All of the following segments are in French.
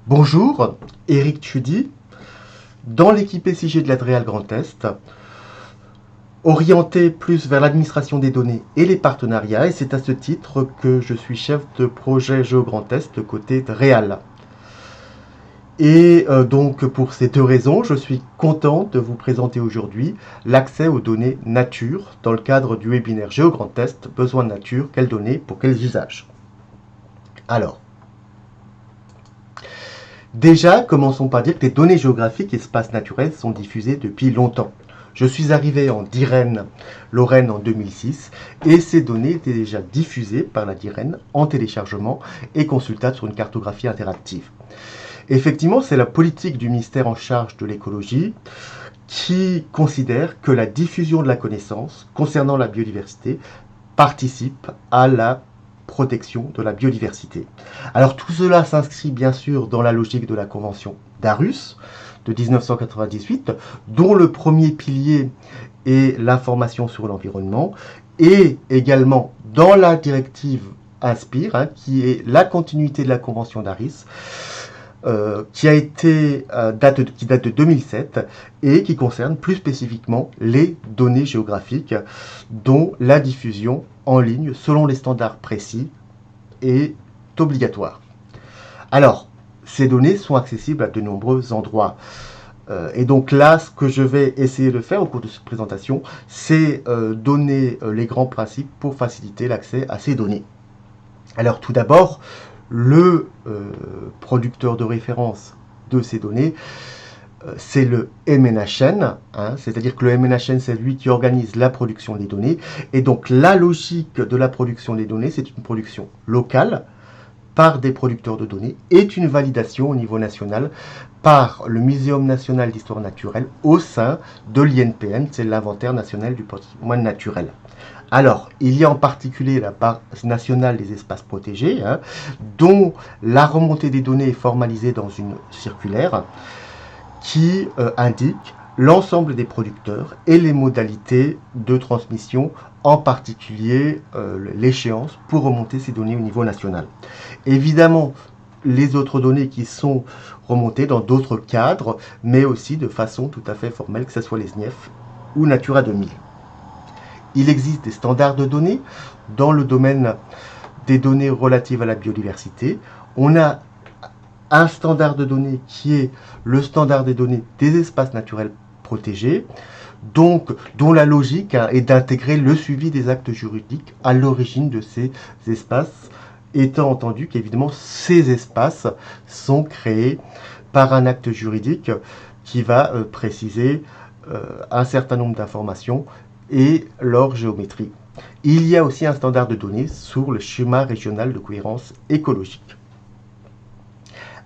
Bonjour, Éric Tchudi, dans l'équipe SIG de l'Adréal Grand Est, orienté plus vers l'administration des données et les partenariats, et c'est à ce titre que je suis chef de projet Géo Grand Est côté de Réal. Et donc pour ces deux raisons, je suis content de vous présenter aujourd'hui l'accès aux données nature dans le cadre du webinaire Géo Grand Est, besoin de nature, quelles données pour quels usages. Alors, déjà, commençons par dire que les données géographiques et espaces naturels sont diffusées depuis longtemps. Je suis arrivé en DIREN, Lorraine en 2006, et ces données étaient déjà diffusées par la DIREN en téléchargement et consultables sur une cartographie interactive. Effectivement, c'est la politique du ministère en charge de l'écologie qui considère que la diffusion de la connaissance concernant la biodiversité participe à la protection de la biodiversité. Alors tout cela s'inscrit bien sûr dans la logique de la Convention d'Aarhus de 1998, dont le premier pilier est l'information sur l'environnement, et également dans la directive INSPIRE, qui est la continuité de la Convention d'Aarhus, qui date de 2007 et qui concerne plus spécifiquement les données géographiques, dont la diffusion en ligne selon les standards précis est obligatoire. Alors, ces données sont accessibles à de nombreux endroits. Et donc là, ce que je vais essayer de faire au cours de cette présentation, c'est donner les grands principes pour faciliter l'accès à ces données. Alors tout d'abord, le producteur de référence de ces données, c'est le MNHN, c'est-à-dire que le MNHN, c'est lui qui organise la production des données. Et donc la logique de la production des données, c'est une production locale par des producteurs de données et une validation au niveau national par le Muséum national d'histoire naturelle au sein de l'INPN, c'est l'inventaire national du patrimoine naturel. Alors, il y a en particulier la base nationale des espaces protégés, dont la remontée des données est formalisée dans une circulaire qui indique l'ensemble des producteurs et les modalités de transmission, en particulier l'échéance pour remonter ces données au niveau national. Évidemment, les autres données qui sont remontées dans d'autres cadres, mais aussi de façon tout à fait formelle, que ce soit les SNIEF ou Natura 2000. Il existe des standards de données dans le domaine des données relatives à la biodiversité. On a un standard de données qui est le standard des données des espaces naturels protégés, donc dont la logique est d'intégrer le suivi des actes juridiques à l'origine de ces espaces, étant entendu qu'évidemment ces espaces sont créés par un acte juridique qui va préciser un certain nombre d'informations et leur géométrie. Il y a aussi un standard de données sur le schéma régional de cohérence écologique.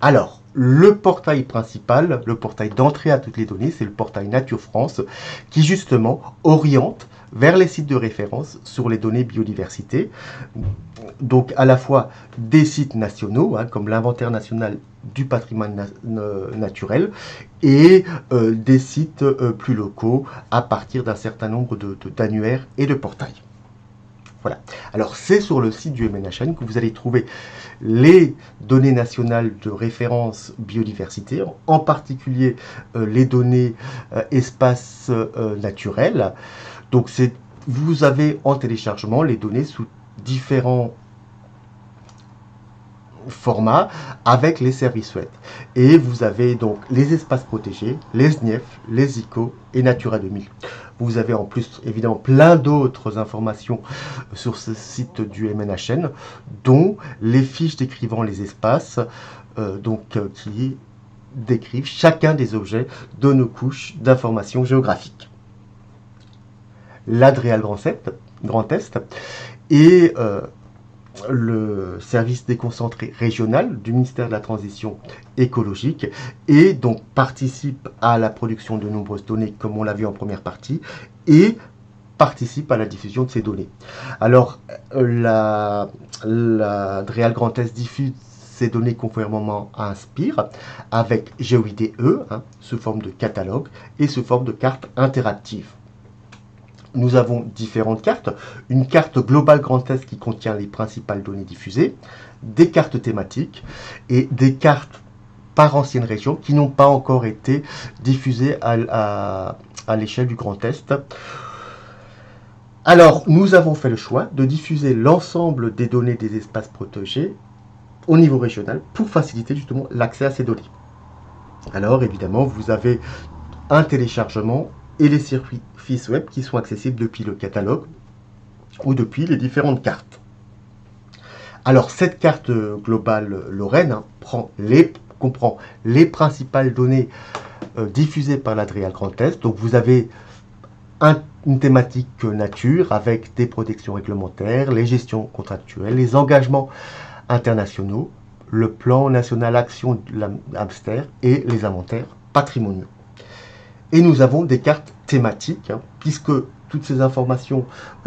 Alors, le portail principal, le portail d'entrée à toutes les données, c'est le portail Nature France, qui justement oriente vers les sites de référence sur les données biodiversité, donc à la fois des sites nationaux, comme l'inventaire national du patrimoine naturel, et des sites plus locaux à partir d'un certain nombre d'annuaires et de portails. Voilà. Alors c'est sur le site du MNHN que vous allez trouver les données nationales de référence biodiversité, en particulier les données espaces naturels. Donc vous avez en téléchargement les données sous différents formats avec les services web. Et vous avez donc les espaces protégés, les SNIEF, les ICO et Natura 2000. Vous avez en plus évidemment plein d'autres informations sur ce site du MNHN, dont les fiches décrivant les espaces, qui décrivent chacun des objets de nos couches d'informations géographiques. L'Adréal Grand Est et le service déconcentré régional du ministère de la Transition écologique et donc participe à la production de nombreuses données comme on l'a vu en première partie et participe à la diffusion de ces données. Alors la Réal Grand Est diffuse ces données conformément à INSPIRE avec GeoIDE sous forme de catalogue et sous forme de carte interactive. nous avons différentes cartes. Une carte globale Grand Est qui contient les principales données diffusées, des cartes thématiques et des cartes par ancienne région qui n'ont pas encore été diffusées à l'échelle du Grand Est. Alors, nous avons fait le choix de diffuser l'ensemble des données des espaces protégés au niveau régional pour faciliter justement l'accès à ces données. Alors, évidemment, vous avez un téléchargement et les circuits web qui sont accessibles depuis le catalogue ou depuis les différentes cartes. Alors, cette carte globale Lorraine comprend les principales données diffusées par la DREAL Grand Est. Donc, vous avez une thématique nature avec des protections réglementaires, les gestions contractuelles, les engagements internationaux, le plan national action de hamster et les inventaires patrimoniaux. Et nous avons des cartes thématiques, puisque toutes ces informations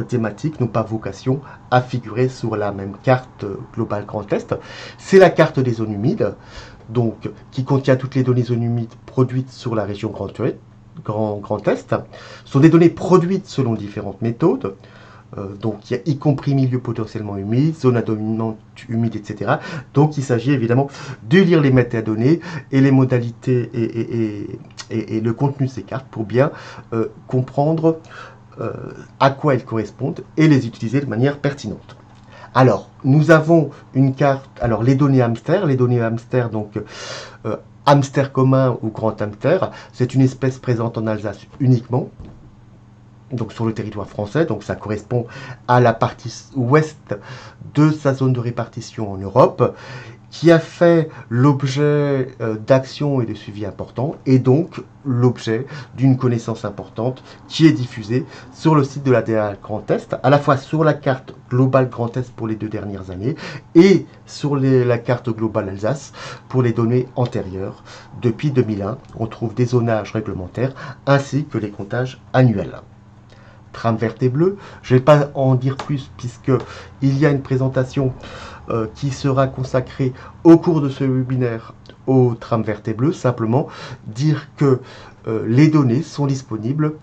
thématiques n'ont pas vocation à figurer sur la même carte globale Grand Est. C'est la carte des zones humides, donc qui contient toutes les données zones humides produites sur la région Grand Est. Ce sont des données produites selon différentes méthodes, donc y compris milieu potentiellement humide, zone à dominante humide, etc. Donc il s'agit évidemment de lire les métadonnées et les modalités et le contenu de ces cartes pour bien comprendre à quoi elles correspondent et les utiliser de manière pertinente. Alors, nous avons une carte, alors les données hamster, donc hamster commun ou grand hamster, c'est une espèce présente en Alsace uniquement, donc sur le territoire français, donc ça correspond à la partie ouest de sa zone de répartition en Europe, qui a fait l'objet d'actions et de suivi importants, et donc l'objet d'une connaissance importante qui est diffusée sur le site de la DREAL Grand Est, à la fois sur la carte globale Grand Est pour les 2 dernières années, et sur la carte globale Alsace pour les données antérieures. Depuis 2001, on trouve des zonages réglementaires ainsi que les comptages annuels. Trame verte et bleue, je ne vais pas en dire plus puisqu'il y a une présentation qui sera consacrée au cours de ce webinaire aux trames vertes et bleues. Simplement dire que les données sont disponibles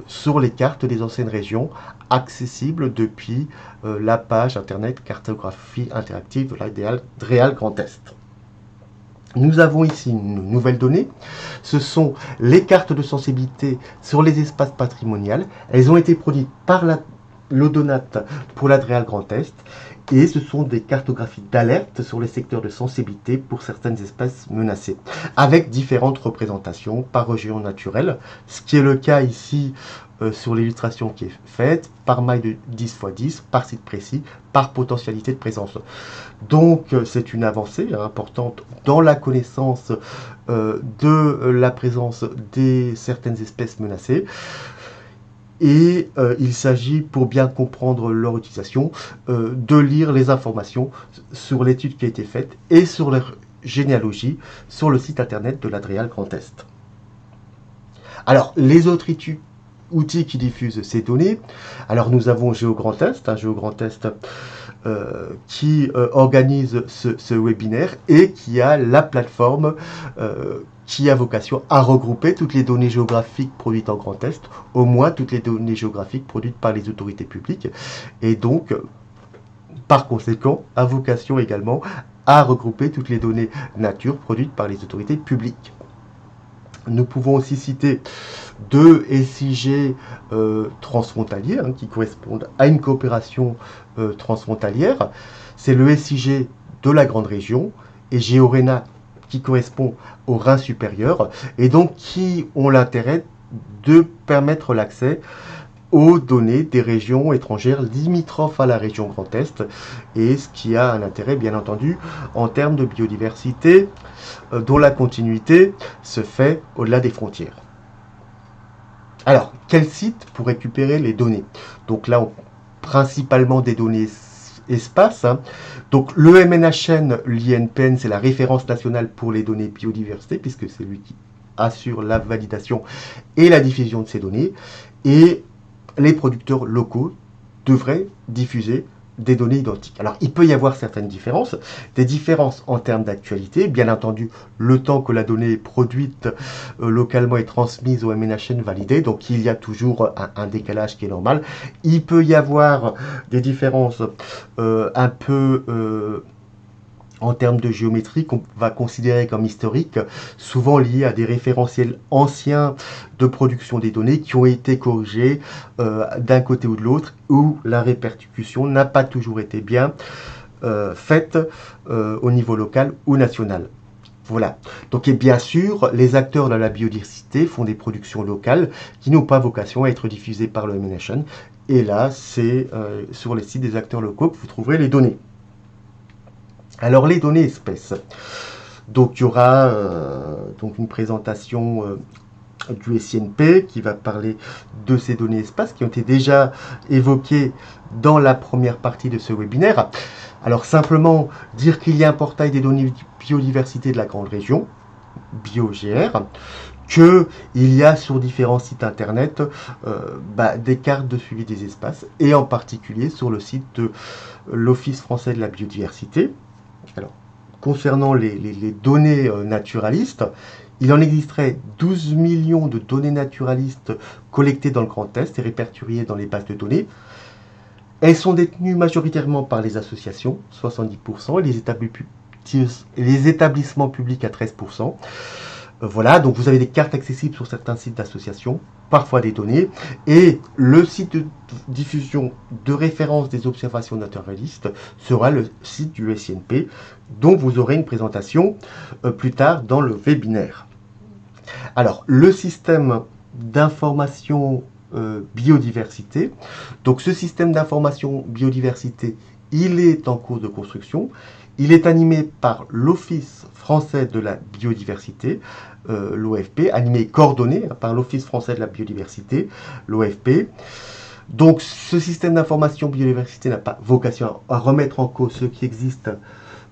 sur les cartes des anciennes régions, accessibles depuis la page internet cartographie interactive de la DREAL Grand Est. Nous avons ici une nouvelle donnée, ce sont les cartes de sensibilité sur les espaces patrimoniaux. Elles ont été produites par l'Odonat pour la DREAL Grand Est et ce sont des cartographies d'alerte sur les secteurs de sensibilité pour certaines espèces menacées, avec différentes représentations par région naturelle, ce qui est le cas ici sur l'illustration qui est faite, par maille de 10x10, par site précis, par potentialité de présence. Donc c'est une avancée importante dans la connaissance de la présence de certaines espèces menacées. Et il s'agit, pour bien comprendre leur utilisation, de lire les informations sur l'étude qui a été faite et sur leur généalogie sur le site internet de la DREAL Grand Est. Alors, les autres outils qui diffusent ces données, alors nous avons GeoGrand Est, qui organise ce webinaire et qui a la plateforme qui a vocation à regrouper toutes les données géographiques produites en Grand Est, au moins toutes les données géographiques produites par les autorités publiques, et donc, par conséquent, a vocation également à regrouper toutes les données nature produites par les autorités publiques. Nous pouvons aussi citer 2 SIG transfrontaliers qui correspondent à une coopération transfrontalière. C'est le SIG de la Grande Région et GeoRENA qui correspond au Rhin supérieur et donc qui ont l'intérêt de permettre l'accès aux données des régions étrangères limitrophes à la région Grand Est, et ce qui a un intérêt bien entendu en termes de biodiversité dont la continuité se fait au-delà des frontières. Alors, quel site pour récupérer les données? Donc là, principalement des données espace. Donc le MNHN, l'INPN, c'est la référence nationale pour les données biodiversité, puisque c'est lui qui assure la validation et la diffusion de ces données. Et les producteurs locaux devraient diffuser des données identiques. Alors, il peut y avoir certaines différences, des différences en termes d'actualité. Bien entendu, le temps que la donnée est produite localement et transmise au MNHN validé, donc il y a toujours un décalage qui est normal. Il peut y avoir des différences un peu en termes de géométrie qu'on va considérer comme historiques, souvent liées à des référentiels anciens de production des données qui ont été corrigés d'un côté ou de l'autre, où la répercussion n'a pas toujours été bien faite au niveau local ou national. Voilà. Donc, et bien sûr, les acteurs de la biodiversité font des productions locales qui n'ont pas vocation à être diffusées par le MNHN. Et là, c'est sur les sites des acteurs locaux que vous trouverez les données. Alors, les données espèces. Donc, il y aura donc une présentation du SINP qui va parler de ces données espaces qui ont été déjà évoquées dans la première partie de ce webinaire. Alors, simplement dire qu'il y a un portail des données biodiversité de la grande région, BioGR, qu'il y a sur différents sites internet des cartes de suivi des espaces, et en particulier sur le site de l'Office français de la biodiversité. Alors, concernant les données naturalistes, il en existerait 12 millions de données naturalistes collectées dans le Grand Est et répertoriées dans les bases de données. Elles sont détenues majoritairement par les associations, 70%, et les établissements publics à 13%. Voilà, donc vous avez des cartes accessibles sur certains sites d'associations, parfois des données, et le site de diffusion de référence des observations naturalistes sera le site du SINP, dont vous aurez une présentation plus tard dans le webinaire. Alors, le système d'information biodiversité, donc ce système d'information biodiversité, il est en cours de construction. Il est animé par l'Office français de la biodiversité, l'OFP, animé et coordonné par l'Office français de la biodiversité, l'OFP. Donc ce système d'information biodiversité n'a pas vocation à remettre en cause ce qui existe,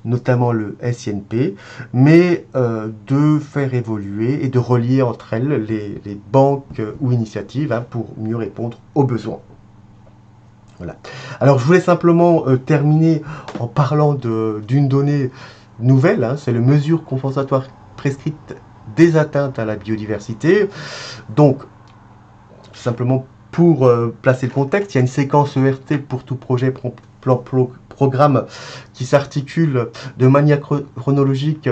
notamment le SINP, mais de faire évoluer et de relier entre elles les banques ou initiatives pour mieux répondre aux besoins. Voilà. Alors je voulais simplement terminer en parlant d'une donnée nouvelle, c'est les mesures compensatoires prescrites des atteintes à la biodiversité. Donc, simplement pour placer le contexte, il y a une séquence ERT pour tout projet, programme qui s'articule de manière chronologique.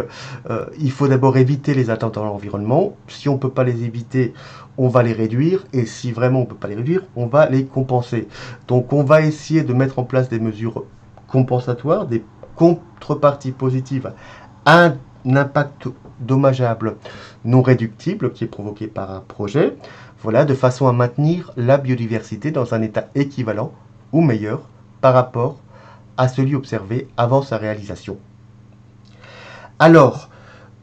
Il faut d'abord éviter les atteintes à l'environnement. Si on ne peut pas les éviter, on va les réduire, et si vraiment on ne peut pas les réduire, on va les compenser. Donc on va essayer de mettre en place des mesures compensatoires, des contreparties positives à un impact dommageable non réductible qui est provoqué par un projet, voilà, de façon à maintenir la biodiversité dans un état équivalent ou meilleur par rapport à celui observé avant sa réalisation. Alors,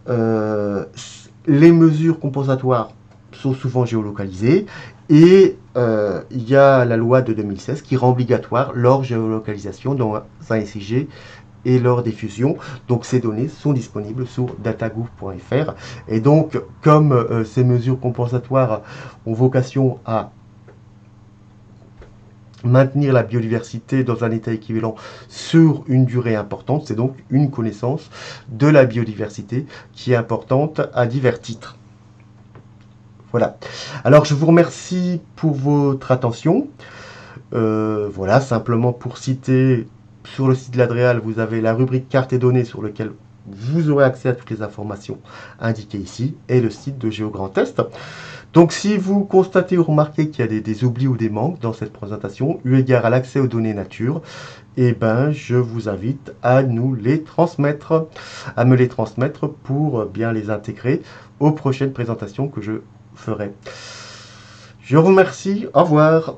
les mesures compensatoires sont souvent géolocalisées, et il y a la loi de 2016 qui rend obligatoire leur géolocalisation dans un SIG et leur diffusion. Donc ces données sont disponibles sur datagouv.fr, et donc comme ces mesures compensatoires ont vocation à maintenir la biodiversité dans un état équivalent sur une durée importante, c'est donc une connaissance de la biodiversité qui est importante à divers titres. Voilà. Alors je vous remercie pour votre attention. Voilà, simplement pour citer, sur le site de l'Adréal, vous avez la rubrique cartes et données sur lequel vous aurez accès à toutes les informations indiquées ici, et le site de GeoGrandEst. Donc si vous constatez ou remarquez qu'il y a des oublis ou des manques dans cette présentation, eu égard à l'accès aux données nature, je vous invite à nous les transmettre, à me les transmettre pour bien les intégrer aux prochaines présentations que je ferai. Je vous remercie, au revoir.